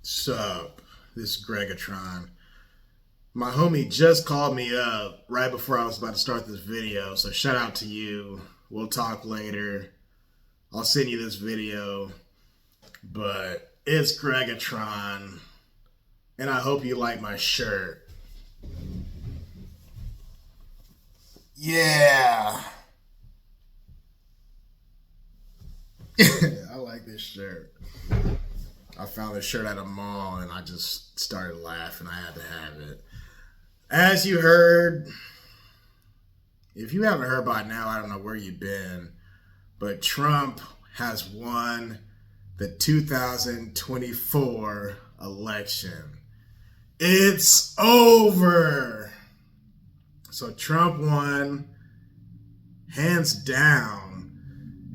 Sup? This is Gregatron. My homie just called me up right before I was about to start this video, so shout out to you. We'll talk later. I'll send you this video. But it's Gregatron, and I hope you like my shirt. Yeah. I like this shirt. I found this shirt at a mall and I just started laughing. I had to have it. As you heard, if you haven't heard by now, I don't know where you've been, but Trump has won the 2024 election. It's over. So Trump won hands down.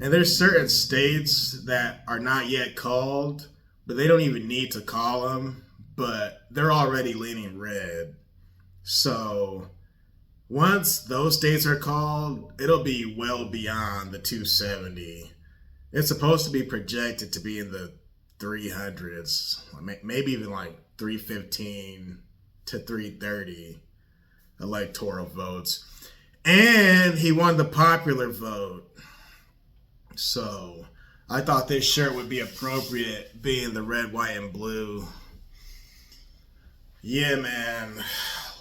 And there's certain states that are not yet called, but they don't even need to call them, but they're already leaning red. So once those states are called, it'll be well beyond the 270. It's supposed to be projected to be in the 300s, maybe even like 315 to 330 electoral votes. And he won the popular vote. So I thought this shirt would be appropriate, being the red, white, and blue. Yeah, man.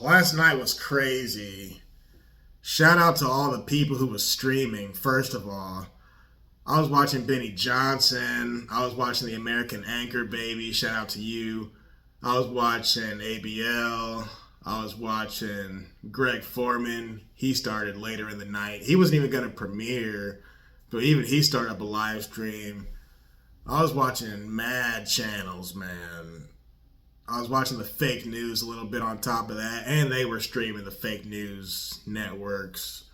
Last night was crazy. Shout out to all the people who was streaming, first of all. I was watching Benny Johnson. I was watching the American Anchor Baby. Shout out to you. I was watching ABL. I was watching Greg Foreman. He started later in the night. He wasn't even going to premiere, but even he started up a live stream. I was watching mad channels, man. I was watching the fake news a little bit on top of that, and they were streaming the fake news networks.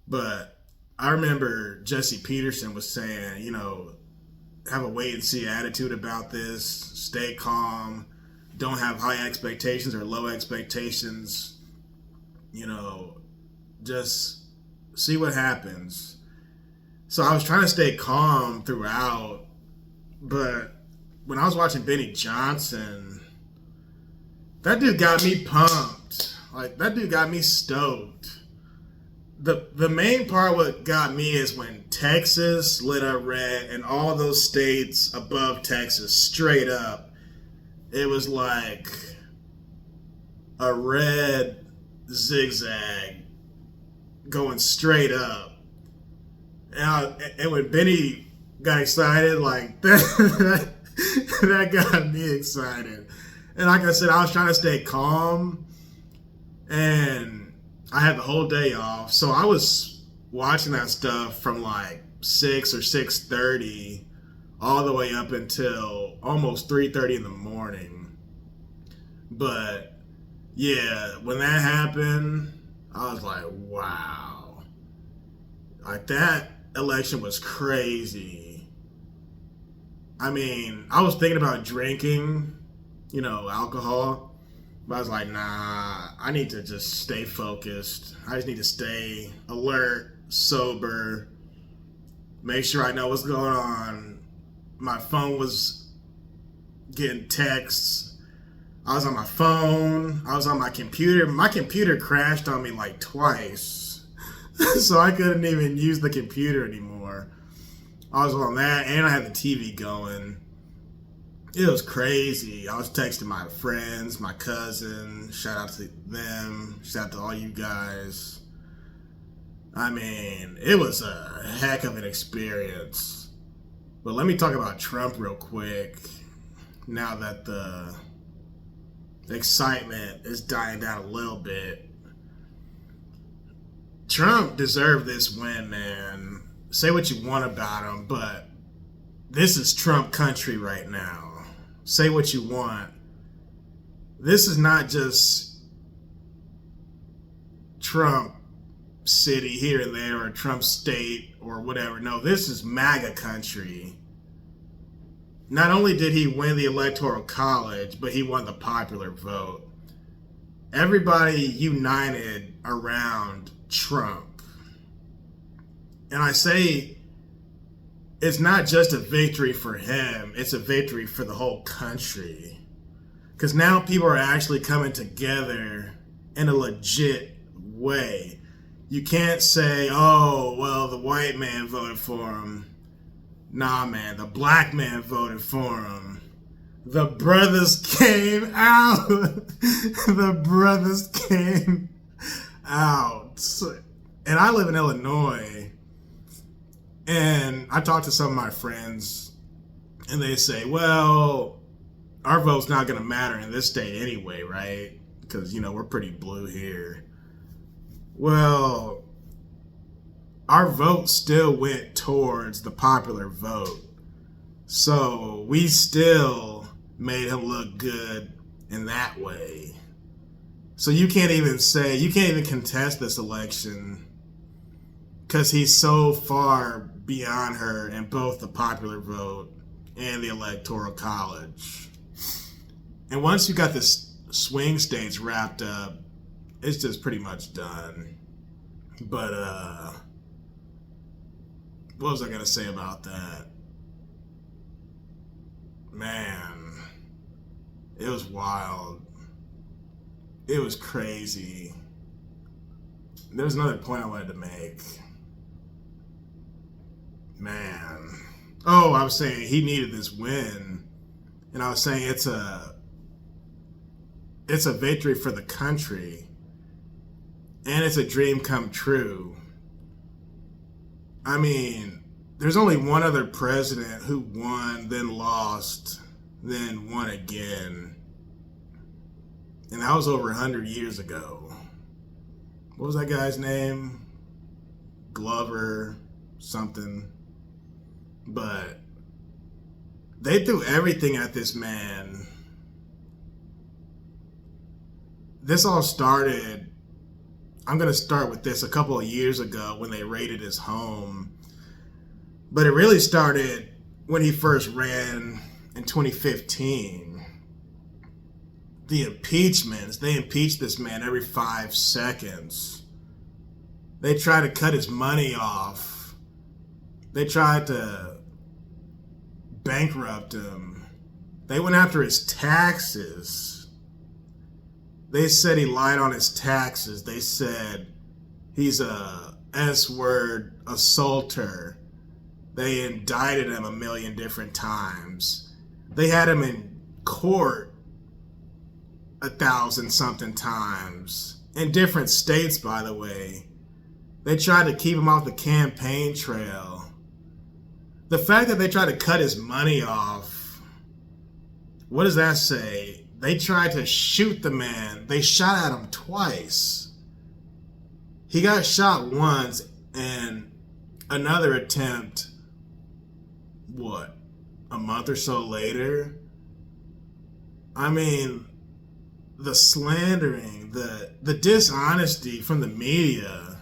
But I remember Jesse Peterson was saying, have a wait and see attitude about this. Stay calm. Don't have high expectations or low expectations. Just see what happens. So I was trying to stay calm throughout, but when I was watching Benny Johnson, that dude got me pumped. Like, that dude got me stoked. The main part what got me is when Texas lit up red and all those states above Texas straight up, it was like a red zigzag going straight up. And when Benny got excited, like that got me excited. And like I said, I was trying to stay calm, and I had the whole day off, so I was watching that stuff from like 6 or 6:30 all the way up until almost 3:30 in the morning. But yeah, when that happened, I was like, wow. Like, that election was crazy. I mean, I was thinking about drinking, alcohol, but I was like, nah, I need to just stay focused. I just need to stay alert, sober, make sure I know what's going on. My phone was getting texts. I was on my phone. I was on my computer. My computer crashed on me like twice. So I couldn't even use the computer anymore. I was on that, and I had the TV going. It was crazy. I was texting my friends, my cousin. Shout out to them. Shout out to all you guys. I mean, it was a heck of an experience. But let me talk about Trump real quick, now that the excitement is dying down a little bit. Trump deserved this win, man. Say what you want about him, but this is Trump country right now. Say what you want. This is not just Trump city here and there, or Trump state, or whatever. No, this is MAGA country. Not only did he win the Electoral College, but he won the popular vote. Everybody united around Trump. And I say it's not just a victory for him, it's a victory for the whole country. Because now people are actually coming together in a legit way. You can't say, oh, well, the white man voted for him. Nah, man, the black man voted for him. The brothers came out. The brothers came out. And I live in Illinois. And I talk to some of my friends, and they say, well, our vote's not going to matter in this state anyway, right? Because, we're pretty blue here. Well, our vote still went towards the popular vote. So we still made him look good in that way. So you can't even contest this election because he's so far beyond her in both the popular vote and the electoral college. And once you got the swing states wrapped up, it's just pretty much done. But what was I gonna say about that? Man, it was wild. It was crazy. There was another point I wanted to make. Man. Oh, I was saying he needed this win. And I was saying it's a victory for the country. And it's a dream come true. I mean, there's only one other president who won, then lost, then won again. And that was over 100 years ago. What was that guy's name? Glover something. But they threw everything at this man. This all started, I'm going to start with this, a couple of years ago when they raided his home. But it really started when he first ran in 2015. The impeachments, they impeached this man every 5 seconds. They tried to cut his money off. They tried to bankrupt him. They went after his taxes. They said he lied on his taxes. They said he's a S-word assaulter. They indicted him 1 million different times. They had him in court 1,000-something times. In different states, by the way. They tried to keep him off the campaign trail. The fact that they tried to cut his money off, what does that say? They tried to shoot the man. They shot at him twice. He got shot once, and another attempt, a month or so later? I mean, the slandering, the dishonesty from the media.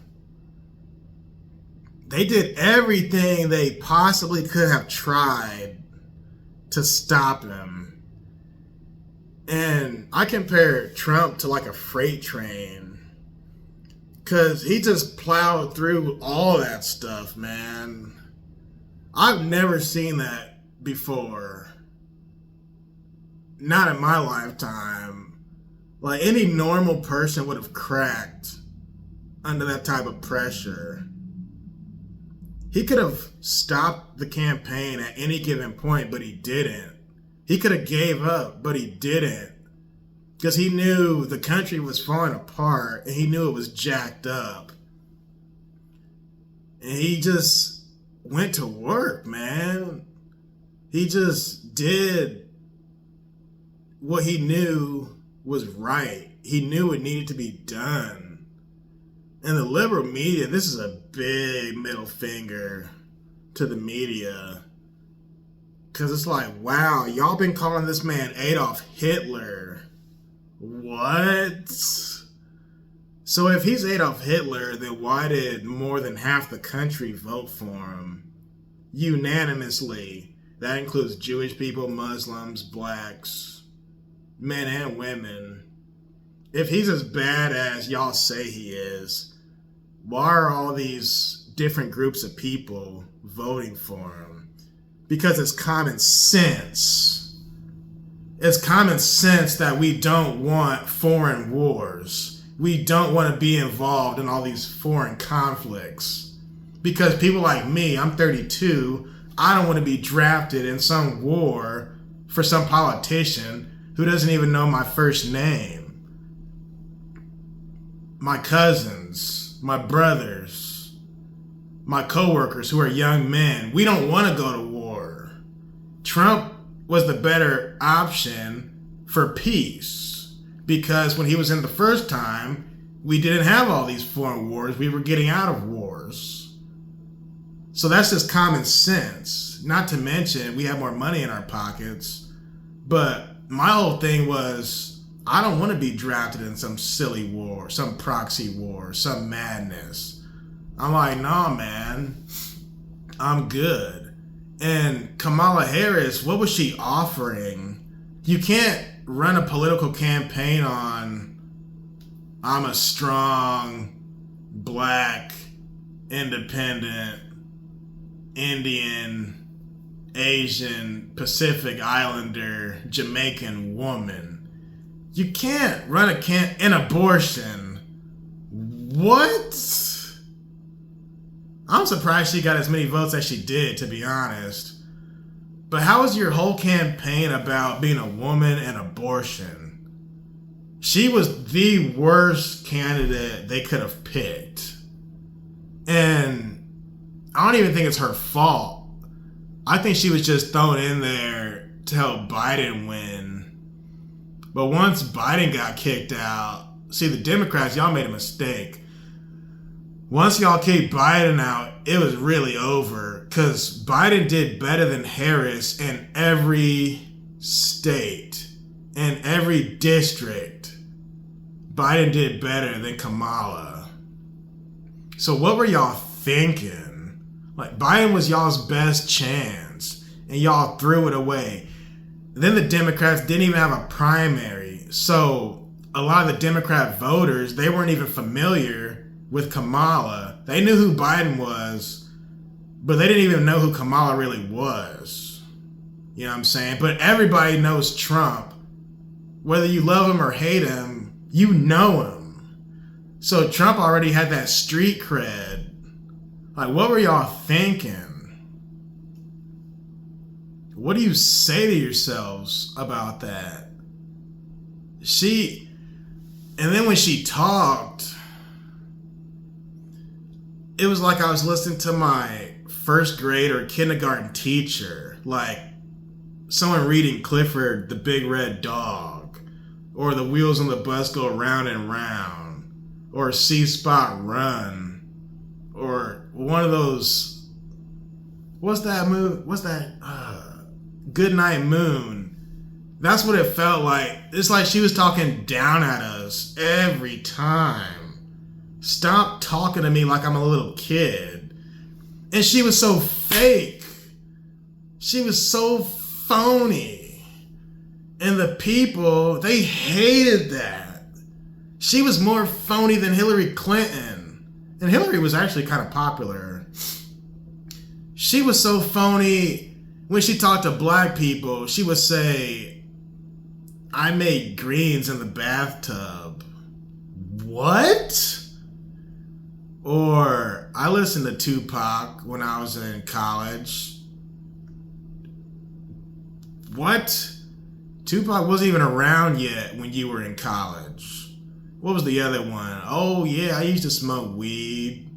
They did everything they possibly could have tried to stop him. And I compare Trump to like a freight train. Because he just plowed through all that stuff, man. I've never seen that before. Not in my lifetime. Like, any normal person would have cracked under that type of pressure. He could have stopped the campaign at any given point, but he didn't. He could have gave up, but he didn't. Because he knew the country was falling apart, and he knew it was jacked up. And he just went to work, man. He just did what he knew was right. He knew it needed to be done. And the liberal media, this is a big middle finger to the media. Because it's like, wow, y'all been calling this man Adolf Hitler. What? So if he's Adolf Hitler, then why did more than half the country vote for him? Unanimously. That includes Jewish people, Muslims, blacks, men and women. If he's as bad as y'all say he is, why are all these different groups of people voting for him? because it's common sense. It's common sense that we don't want foreign wars. We don't want to be involved in all these foreign conflicts. Because people like me, I'm 32, I don't want to be drafted in some war for some politician who doesn't even know my first name. My cousins, my brothers, my coworkers who are young men, we don't want to go to war. Trump was the better option for peace because when he was in the first time, we didn't have all these foreign wars. We were getting out of wars. So that's just common sense. Not to mention, we have more money in our pockets. But my whole thing was, I don't want to be drafted in some silly war, some proxy war, some madness. I'm like, nah, man, I'm good. And Kamala Harris, what was she offering? You can't run a political campaign on, I'm a strong, black, independent, Indian, Asian, Pacific Islander, Jamaican woman. You can't run an abortion. What? I'm surprised she got as many votes as she did, to be honest. But how was your whole campaign about being a woman and abortion? She was the worst candidate they could have picked. And I don't even think it's her fault. I think she was just thrown in there to help Biden win. But once Biden got kicked out, see, the Democrats, y'all made a mistake. Once y'all kicked Biden out, it was really over because Biden did better than Harris in every state, in every district. Biden did better than Kamala. So what were y'all thinking? Like, Biden was y'all's best chance, and y'all threw it away. Then the Democrats didn't even have a primary. So a lot of the Democrat voters, they weren't even familiar with Kamala. They knew who Biden was, but they didn't even know who Kamala really was. You know what I'm saying? But everybody knows Trump. Whether you love him or hate him, you know him. So Trump already had that street cred. Like, what were y'all thinking? What do you say to yourselves about that? And then when she talked, it was like I was listening to my first grade or kindergarten teacher, like someone reading Clifford the Big Red Dog, or The Wheels on the Bus Go Round and Round, or See Spot Run, or one of those, what's that movie? Goodnight Moon. That's what it felt like. It's like she was talking down at us every time. Stop talking to me like I'm a little kid. And she was so fake. She was so phony. And the people, they hated that. She was more phony than Hillary Clinton. And Hillary was actually kind of popular. She was so phony. When she talked to black people, she would say, I made greens in the bathtub. What? Or, I listened to Tupac when I was in college. What? Tupac wasn't even around yet when you were in college. What was the other one? Oh yeah, I used to smoke weed.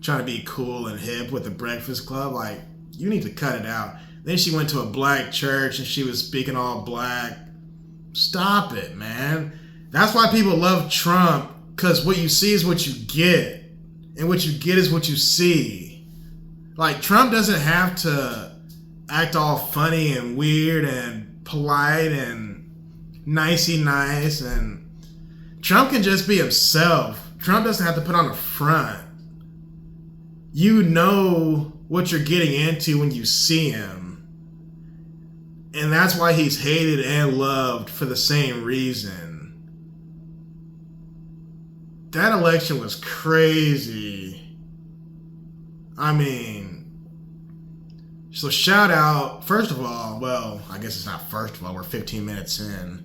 Trying to be cool and hip with the Breakfast Club. Like, you need to cut it out. Then she went to a black church and she was speaking all black. Stop it, man. That's why people love Trump, because what you see is what you get. And what you get is what you see. Like, Trump doesn't have to act all funny and weird and polite and nicey nice. And Trump can just be himself. Trump doesn't have to put on a front. You know what you're getting into when you see him. And that's why he's hated and loved for the same reason. That election was crazy. I mean, So shout out, first of all, well, I guess it's not first of all, we're 15 minutes in.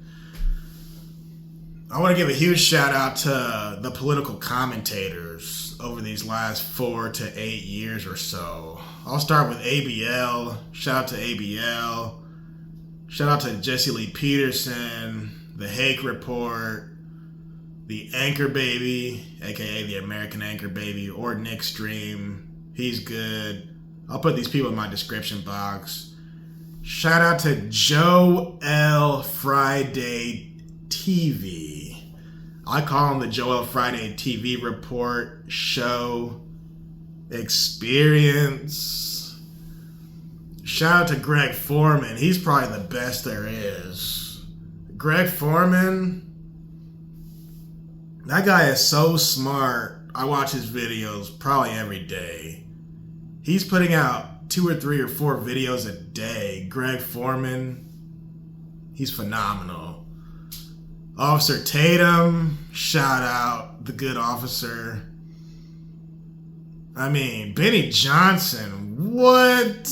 I want to give a huge shout out to the political commentators over these last 4 to 8 years or so. I'll start with ABL. Shout out to ABL. Shout out to Jesse Lee Peterson, the Hake Report, the Anchor Baby, aka the American Anchor Baby, or Nick Stream. He's good. I'll put these people in my description box. Shout out to Joe L. Friday TV. I call him the Joel Friday TV Report Show Experience. Shout out to Greg Foreman. He's probably the best there is. Greg Foreman, that guy is so smart. I watch his videos probably every day. He's putting out 2 or 3 or 4 videos a day. Greg Foreman, he's phenomenal. Officer Tatum, shout out, the good officer. I mean, Benny Johnson, what?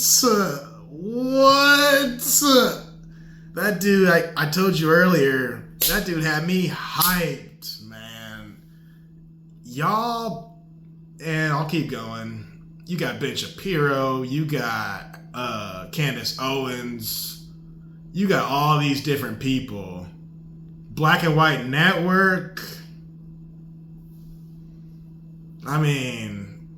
That dude, I told you earlier, that dude had me hyped, man. Y'all, and I'll keep going. You got Ben Shapiro, you got Candace Owens, you got all these different people. Black and White Network. I mean,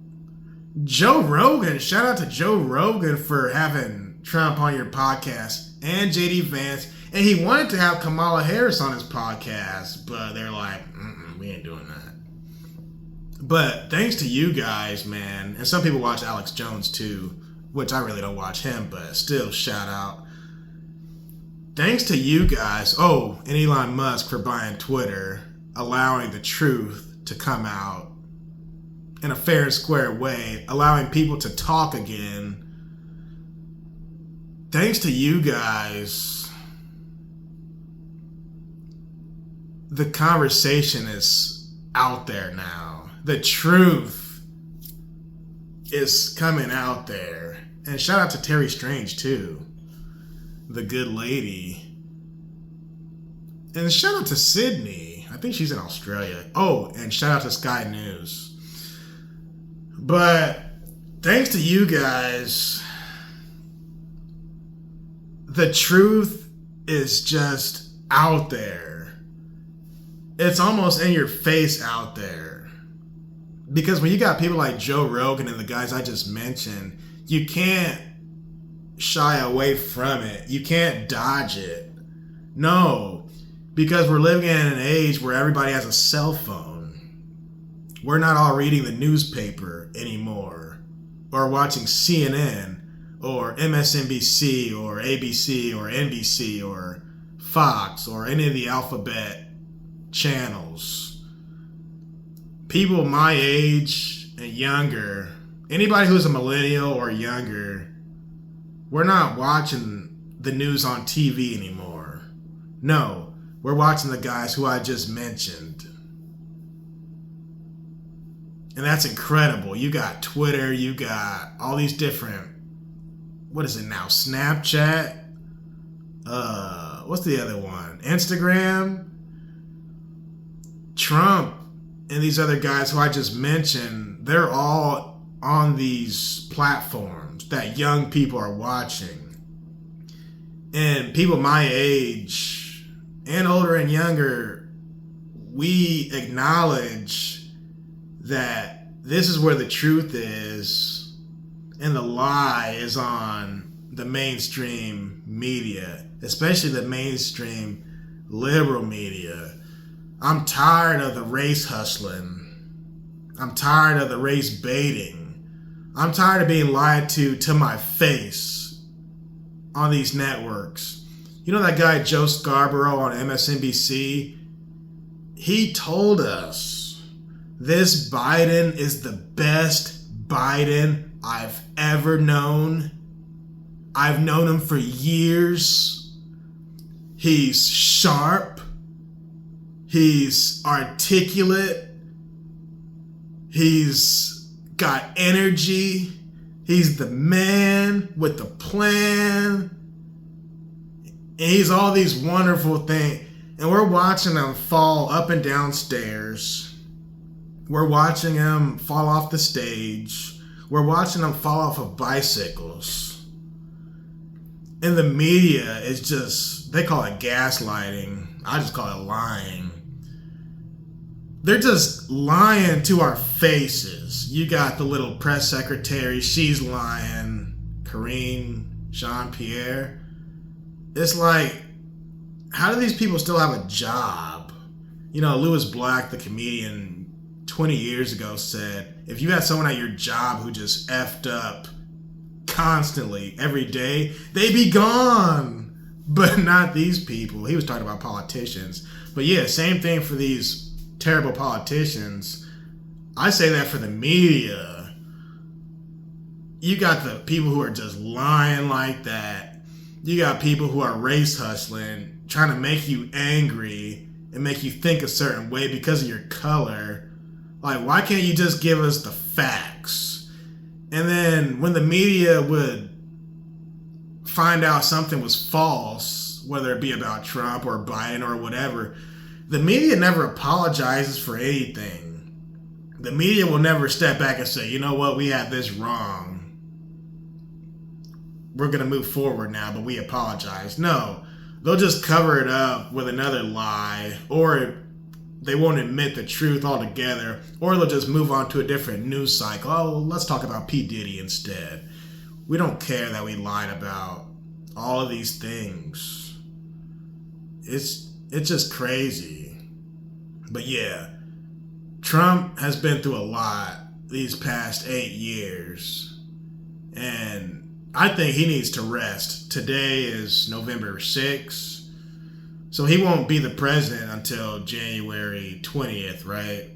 Joe Rogan, shout out to Joe Rogan for having Trump on your podcast, and JD Vance. And he wanted to have Kamala Harris on his podcast, but they're like, we ain't doing that. But thanks to you guys, man, and some people watch Alex Jones too, which I really don't watch him, but still shout out. Thanks to you guys, and Elon Musk for buying Twitter, allowing the truth to come out in a fair and square way, allowing people to talk again. Thanks to you guys, the conversation is out there now. The truth is coming out there. And shout out to Terry Strange too, the good lady. And shout out to Sydney. I think she's in Australia. Oh, and shout out to Sky News. But thanks to you guys, the truth is just out there. It's almost in your face out there. Because when you got people like Joe Rogan and the guys I just mentioned, you can't shy away from it. You can't dodge it. No, because we're living in an age where everybody has a cell phone. We're not all reading the newspaper anymore, or watching CNN, or MSNBC, or ABC, or NBC, or Fox, or any of the alphabet channels. People my age and younger, anybody who's a millennial or younger, we're not watching the news on TV anymore. No, we're watching the guys who I just mentioned. And that's incredible. You got Twitter, you got all these different, what is it now? Snapchat? What's the other one? Instagram? Trump and these other guys who I just mentioned, they're all on these platforms that young people are watching. And people my age and older and younger, we acknowledge that this is where the truth is and the lie is on the mainstream media, especially the mainstream liberal media. I'm tired of the race hustling. I'm tired of the race baiting. I'm tired of being lied to my face on these networks. You know that guy Joe Scarborough on MSNBC? He told us this Biden is the best Biden I've ever known. I've known him for years. He's sharp. He's articulate. He's got energy. He's the man with the plan. And he's all these wonderful things. And we're watching him fall up and down stairs. We're watching him fall off the stage. We're watching him fall off of bicycles. And the media is just, they call it gaslighting. I just call it lying. They're just lying to our faces. You got the little press secretary, she's lying. Karine Jean-Pierre. It's like, how do these people still have a job? You know, Lewis Black, the comedian, 20 years ago said, if you had someone at your job who just effed up constantly, every day, they'd be gone. But not these people. He was talking about politicians. But yeah, same thing for these terrible politicians. I say that for the media. You got the people who are just lying like that. You got people who are race hustling, trying to make you angry and make you think a certain way because of your color. Like, why can't you just give us the facts? And then when the media would find out something was false, whether it be about Trump or Biden or whatever, the media never apologizes for anything. The media will never step back and say, you know what, we had this wrong. We're going to move forward now, but we apologize. No, they'll just cover it up with another lie, or they won't admit the truth altogether, or they'll just move on to a different news cycle. Oh, well, let's talk about P. Diddy instead. We don't care that we lied about all of these things. It's just crazy. But yeah, Trump has been through a lot these past 8 years, and I think he needs to rest. Today is November 6th, so he won't be the president until January 20th, right?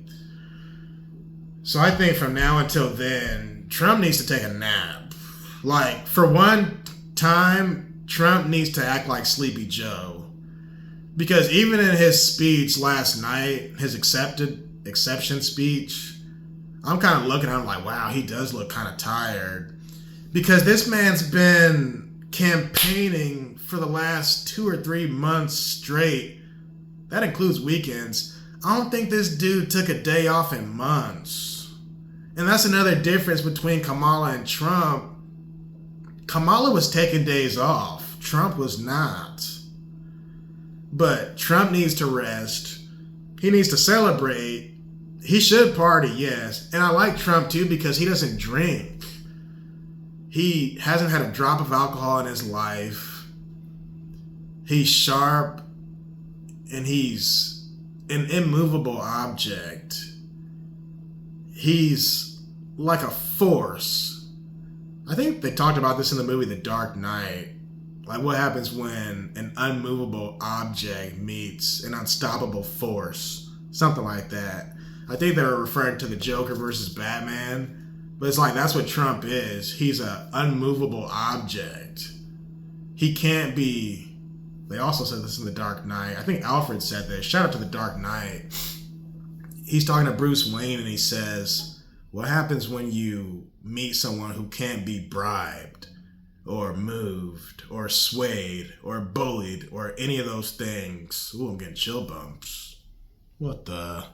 So I think from now until then, Trump needs to take a nap. Like, for one time, Trump needs to act like Sleepy Joe. Because even in his speech last night, his exception speech, I'm kind of looking at him like, wow, he does look kind of tired. Because this man's been campaigning for the last 2 or 3 months straight. That includes weekends. I don't think this dude took a day off in months. And that's another difference between Kamala and Trump. Kamala was taking days off. Trump was not. But Trump needs to rest. He needs to celebrate. He should party, yes. And I like Trump too because he doesn't drink. He hasn't had a drop of alcohol in his life. He's sharp, and he's an immovable object. He's like a force. I think they talked about this in the movie The Dark Knight. Like, what happens when an unmovable object meets an unstoppable force? Something like that. I think they were referring to the Joker versus Batman. But it's like, that's what Trump is. He's an unmovable object. He can't be... They also said this in The Dark Knight. I think Alfred said this. Shout out to The Dark Knight. He's talking to Bruce Wayne and he says, what happens when you meet someone who can't be bribed or moved or swayed or bullied or any of those things? Ooh, I'm getting chill bumps. What the...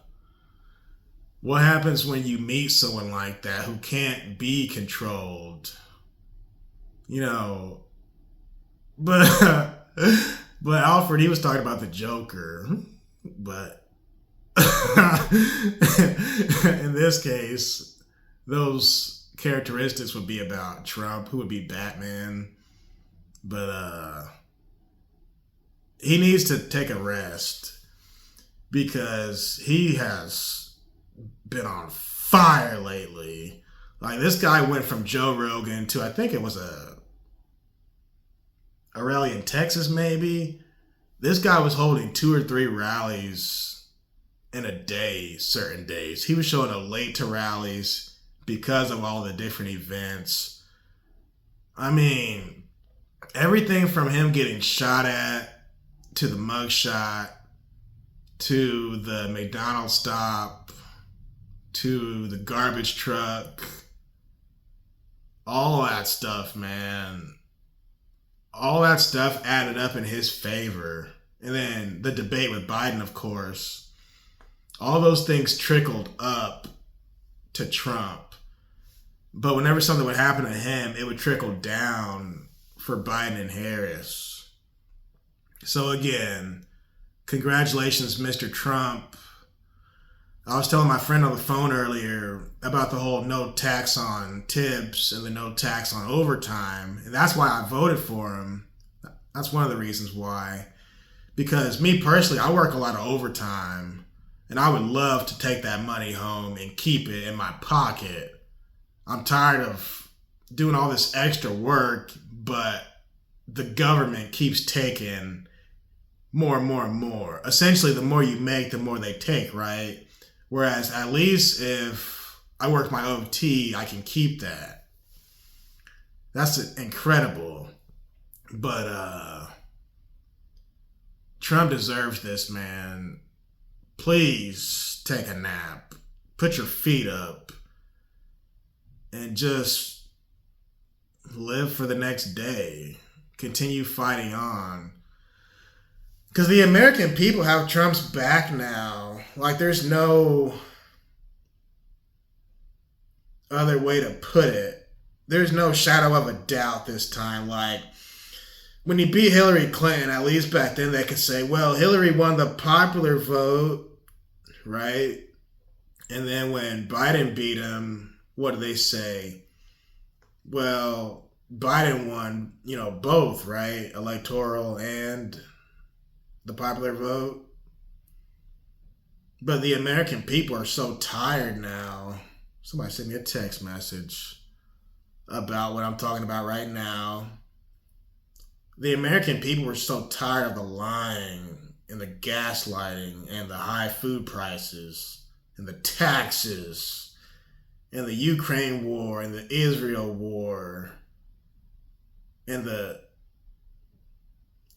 What happens when you meet someone like that who can't be controlled? You know, but Alfred, he was talking about the Joker. But in this case, those characteristics would be about Trump, who would be Batman. But he needs to take a rest because he has been on fire lately. Like, this guy went from Joe Rogan to, I think it was a rally in Texas, maybe. This guy was holding 2 or 3 rallies in a day, certain days. He was showing up late to rallies because of all the different events. I mean, everything from him getting shot at, to the mugshot, to the McDonald's stop, to the garbage truck, all that stuff, man, all that stuff added up in his favor. And then the debate with Biden, of course, all those things trickled up to Trump. But whenever something would happen to him, it would trickle down for Biden and Harris. So again, congratulations, Mr. Trump. I was telling my friend on the phone earlier about the whole no tax on tips and the no tax on overtime. And that's why I voted for him. That's one of the reasons why. Because me personally, I work a lot of overtime. And I would love to take that money home and keep it in my pocket. I'm tired of doing all this extra work, but the government keeps taking more and more and more. Essentially, the more you make, the more they take, right? Whereas at least if I work my OT, I can keep that. That's incredible. But Trump deserves this, man. Please take a nap. Put your feet up. And just live for the next day. Continue fighting on. Because the American people have Trump's back now. Like, there's no other way to put it. There's no shadow of a doubt this time. Like, when he beat Hillary Clinton, at least back then they could say, well, Hillary won the popular vote, right? And then when Biden beat him, what do they say? Well, Biden won, both, right? Electoral and the popular vote. But the American people are so tired now. Somebody sent me a text message about what I'm talking about right now. The American people are so tired of the lying and the gaslighting and the high food prices and the taxes and the Ukraine war and the Israel war and the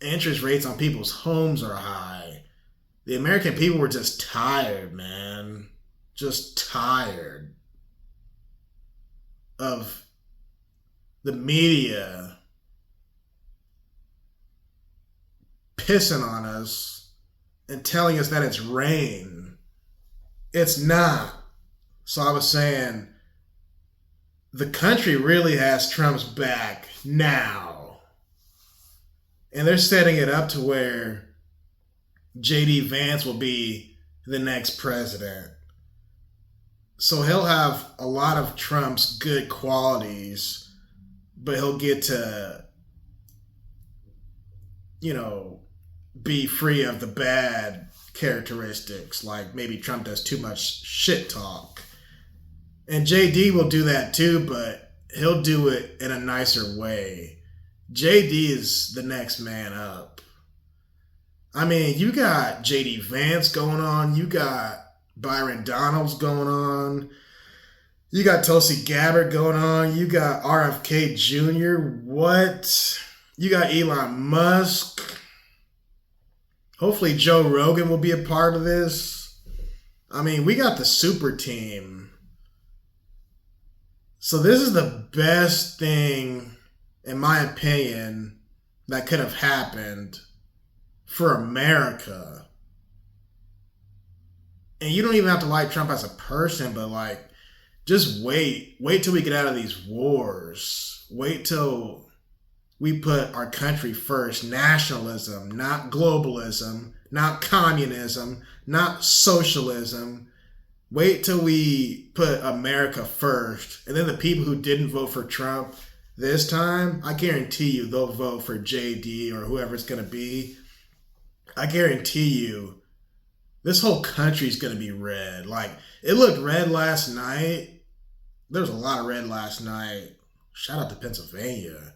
interest rates on people's homes are high. The American people were just tired, man. Just tired of the media pissing on us and telling us that it's rain. It's not. So I was saying, the country really has Trump's back now. And they're setting it up to where J.D. Vance will be the next president. So he'll have a lot of Trump's good qualities, but he'll get to, be free of the bad characteristics, like maybe Trump does too much shit talk. And JD will do that too, but he'll do it in a nicer way. JD is the next man up. I mean, you got JD Vance going on, you got Byron Donalds going on, you got Tulsi Gabbard going on, you got RFK Jr., what? You got Elon Musk. Hopefully Joe Rogan will be a part of this. I mean, we got the super team. So this is the best thing, in my opinion, that could have happened for America. And you don't even have to like Trump as a person, but just wait. Wait till we get out of these wars. Wait till we put our country first. Nationalism, not globalism, not communism, not socialism. Wait till we put America first. And then the people who didn't vote for Trump this time, I guarantee you they'll vote for JD or whoever it's going to be. I guarantee you this whole country's going to be red. It looked red last night. There was a lot of red last night. Shout out to Pennsylvania.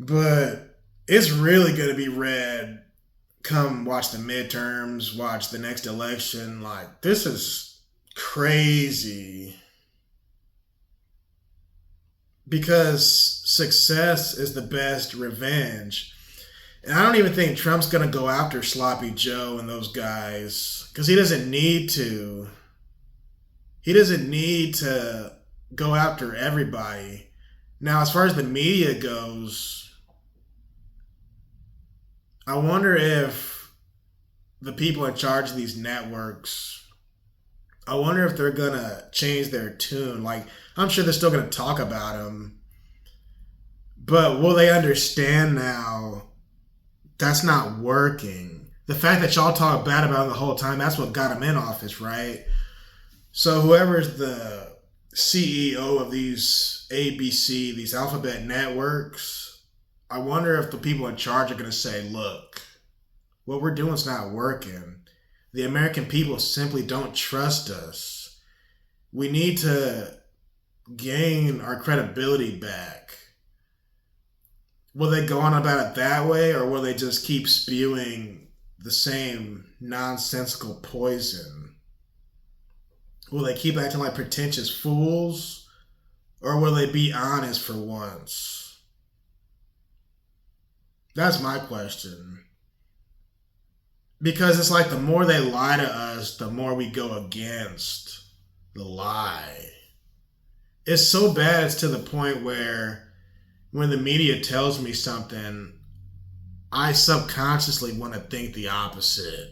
But it's really going to be red come watch the midterms, watch the next election. This is crazy. Because success is the best revenge. And I don't even think Trump's going to go after Sloppy Joe and those guys. Because he doesn't need to. He doesn't need to go after everybody. Now, as far as the media goes, I wonder if the people in charge of these networks, I wonder if they're going to change their tune. Like, I'm sure they're still going to talk about them, but will they understand now that's not working? The fact that y'all talk bad about him the whole time, that's what got him in office, right? So whoever's the CEO of these ABC, these alphabet networks, I wonder if the people in charge are going to say, look, what we're doing is not working. The American people simply don't trust us. We need to gain our credibility back. Will they go on about it that way, or will they just keep spewing the same nonsensical poison? Will they keep acting like pretentious fools, or will they be honest for once? That's my question. Because it's like the more they lie to us, the more we go against the lie. It's so bad, it's to the point where when the media tells me something, I subconsciously want to think the opposite.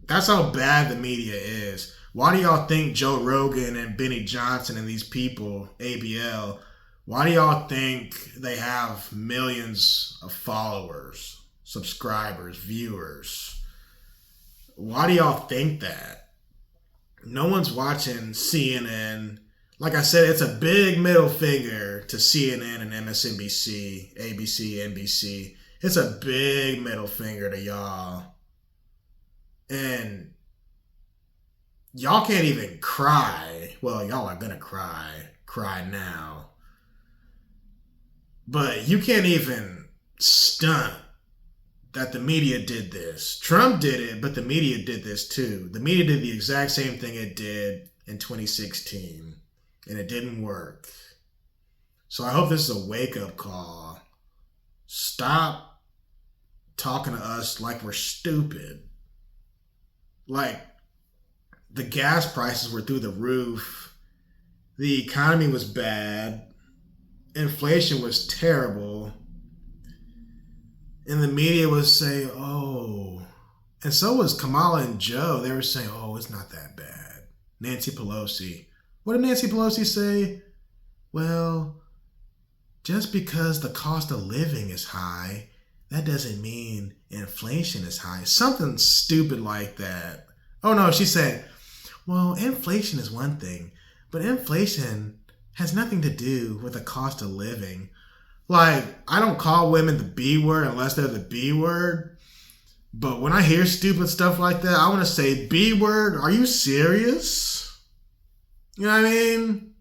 That's how bad the media is. Why do y'all think Joe Rogan and Benny Johnson and these people, ABL, why do y'all think they have millions of followers, subscribers, viewers? Why do y'all think that? No one's watching CNN. Like I said, it's a big middle finger to CNN and MSNBC, ABC, NBC. It's a big middle finger to y'all. And y'all can't even cry. Well, y'all are gonna cry. Cry now. But you can't even stunt that the media did this. Trump did it, but the media did this too. The media did the exact same thing it did in 2016. And it didn't work. So I hope this is a wake-up call. Stop talking to us like we're stupid. Like, the gas prices were through the roof. The economy was bad. Inflation was terrible. And the media was saying, oh. And so was Kamala and Joe. They were saying, oh, it's not that bad. Nancy Pelosi. What did Nancy Pelosi say? Well, just because the cost of living is high, that doesn't mean inflation is high. Something stupid like that. Oh no, she said, well, inflation is one thing, but inflation has nothing to do with the cost of living. Like, I don't call women the B word unless they're the B word. But when I hear stupid stuff like that, I want to say, B word, are you serious? You know what I mean?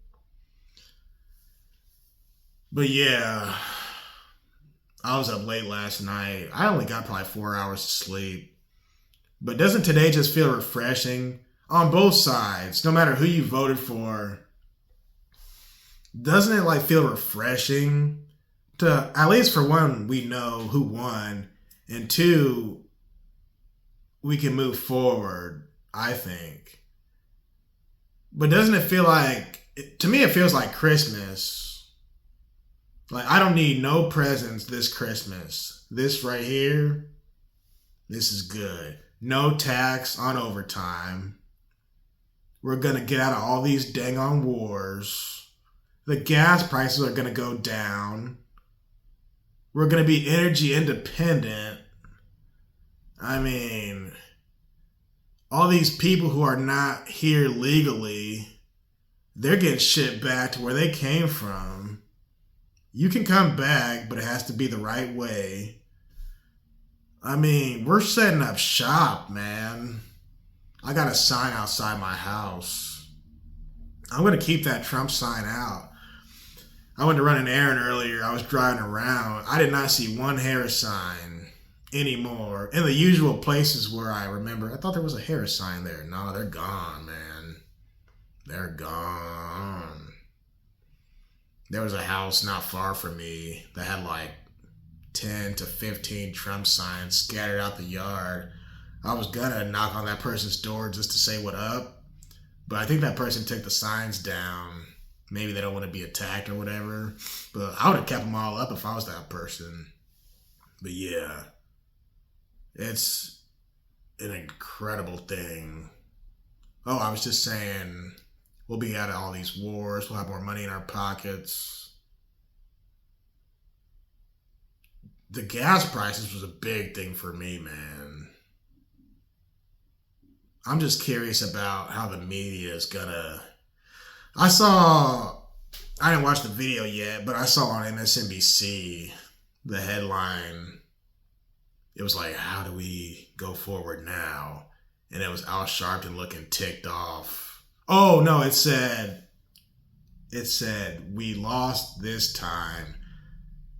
But yeah, I was up late last night. I only got probably 4 hours of sleep. But doesn't today just feel refreshing? On both sides, no matter who you voted for. Doesn't it like feel refreshing? To, at least for one, we know who won. And two, we can move forward, I think. But doesn't it feel like, to me it feels like Christmas. Like, I don't need no presents this Christmas. This right here, this is good. No tax on overtime. We're going to get out of all these dang on wars. The gas prices are going to go down. We're going to be energy independent. I mean, all these people who are not here legally, they're getting shipped back to where they came from. You can come back, but it has to be the right way. I mean, we're setting up shop, man. I got a sign outside my house. I'm going to keep that Trump sign out. I went to run an errand earlier. I was driving around. I did not see one Harris sign anymore. In the usual places where I remember, I thought there was a Harris sign there. No, they're gone, man. They're gone. There was a house not far from me that had like 10 to 15 Trump signs scattered out the yard. I was gonna knock on that person's door just to say what up, but I think that person took the signs down. maybe they don't want to be attacked or whatever. But I would have kept them all up if I was that person. But yeah, it's an incredible thing. Oh, I was just saying, we'll be out of all these wars. We'll have more money in our pockets. The gas prices was a big thing for me, man. I'm just curious about how the media is gonna... I didn't watch the video yet, but I saw on MSNBC the headline. It was like, how do we go forward now? And it was Al Sharpton looking ticked off. Oh, no, it said, we lost this time,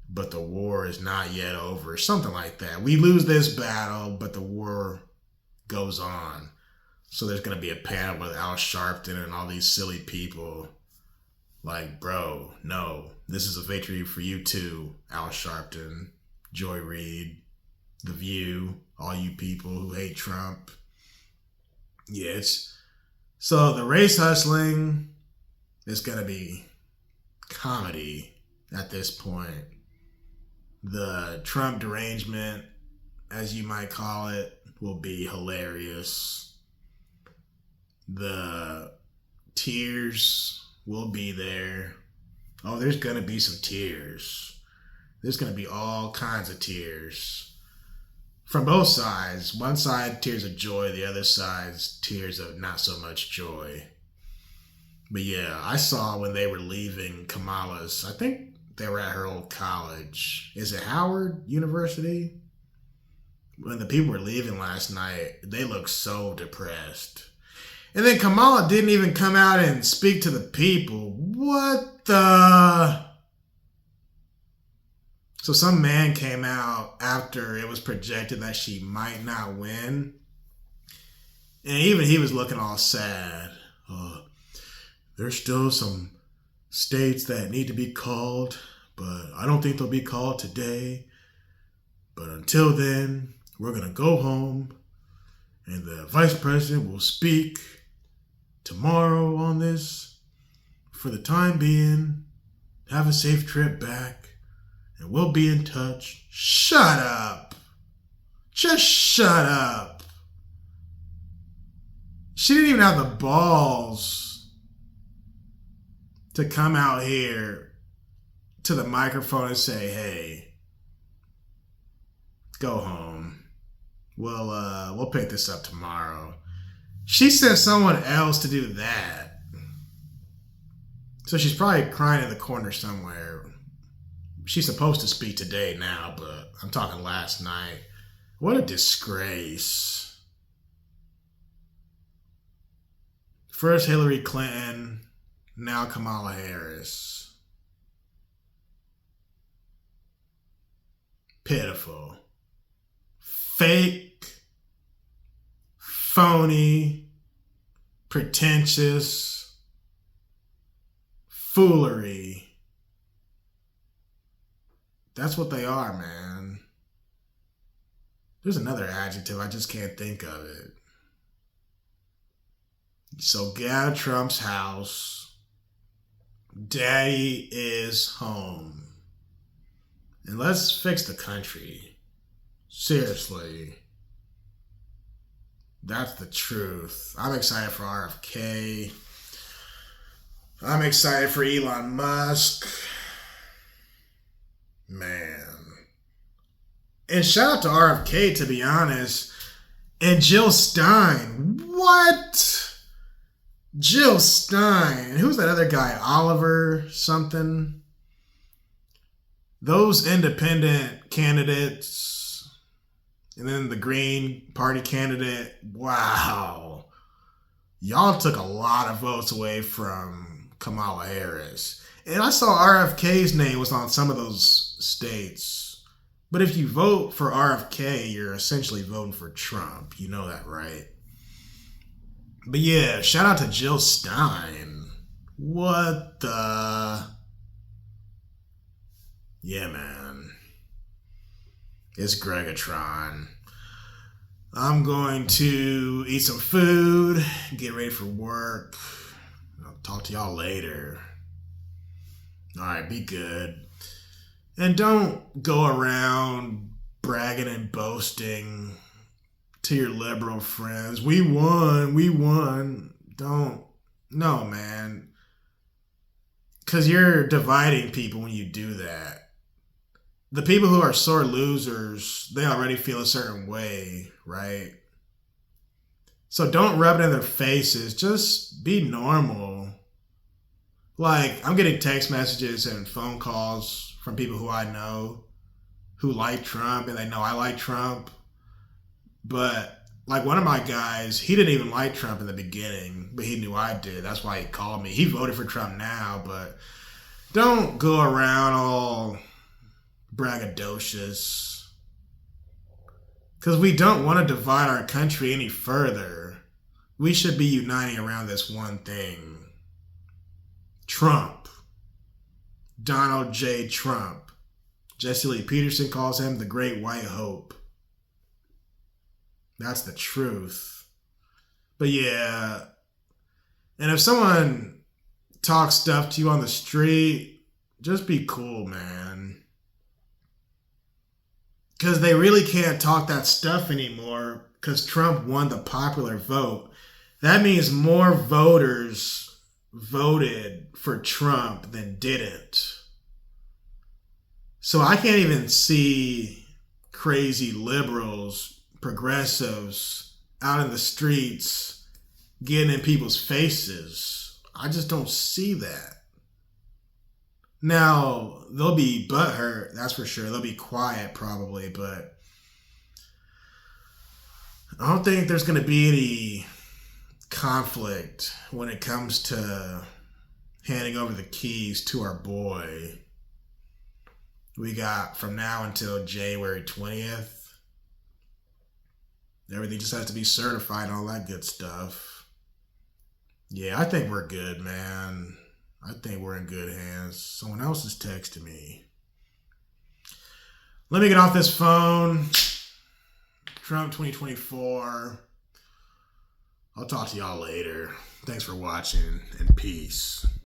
but the war is not yet over. Something like that. We lose this battle, but the war goes on. So there's going to be a panel with Al Sharpton and all these silly people. Like, bro, no, this is a victory for you too, Al Sharpton, Joy Reid, The View, all you people who hate Trump. Yeah, so the race hustling is going to be comedy at this point. The Trump derangement, as you might call it, will be hilarious. The tears will be there. Oh, there's going to be some tears. There's going to be all kinds of tears. From both sides. One side, tears of joy. The other side, tears of not so much joy. But yeah, I saw when they were leaving Kamala's, I think they were at her old college. Is it Howard University? When the people were leaving last night, they looked so depressed. And then Kamala didn't even come out and speak to the people. What the... So some man came out after it was projected that she might not win. And even he was looking all sad. There's still some states that need to be called, but I don't think they'll be called today. But until then, we're going to go home and the vice president will speak tomorrow on this. For the time being, have a safe trip back. And we'll be in touch. Shut up. Just shut up. She didn't even have the balls to come out here to the microphone and say, hey, go home. We'll pick this up tomorrow. She sent someone else to do that. So she's probably crying in the corner somewhere. She's supposed to speak today now, but I'm talking last night. What a disgrace. First Hillary Clinton, now Kamala Harris. Pitiful. Fake. Phony. Pretentious. Foolery. That's what they are, man. There's another adjective, I just can't think of it. So get out of Trump's house. Daddy is home. And let's fix the country. Seriously. That's the truth. I'm excited for RFK. I'm excited for Elon Musk. Man. And shout out to RFK, to be honest. And Jill Stein. What? Jill Stein. Who's that other guy? Oliver something? Those independent candidates. And then the Green Party candidate. Wow. Y'all took a lot of votes away from Kamala Harris. And I saw RFK's name was on some of those states. But if you vote for RFK, you're essentially voting for Trump. You know that, right? But yeah, shout out to Jill Stein. What the... Yeah, man. It's Gregatron. I'm going to eat some food, get ready for work. I'll talk to y'all later. All right, be good. And don't go around bragging and boasting to your liberal friends. We won. We won. Don't. No, man. Because you're dividing people when you do that. The people who are sore losers, they already feel a certain way, right? So don't rub it in their faces. Just be normal. Like, I'm getting text messages and phone calls from people who I know who like Trump and they know I like Trump. But, like, one of my guys, he didn't even like Trump in the beginning, but he knew I did. That's why he called me. He voted for Trump now, but don't go around all braggadocious. Because we don't want to divide our country any further. We should be uniting around this one thing. Trump. Donald J. Trump. Jesse Lee Peterson calls him the Great White Hope. That's the truth. But yeah. And if someone talks stuff to you on the street, just be cool, man. Because they really can't talk that stuff anymore because Trump won the popular vote. That means more voters voted for Trump than didn't. So I can't even see crazy liberals, progressives out in the streets getting in people's faces. I just don't see that. Now, they'll be butthurt, that's for sure. They'll be quiet probably, but I don't think there's going to be any conflict when it comes to handing over the keys to our boy. We got from now until January 20th. Everything just has to be certified and all that good stuff. Yeah, I think we're good, man. I think we're in good hands. Someone else is texting me. Let me get off this phone. Trump 2024. I'll talk to y'all later. Thanks for watching, and peace.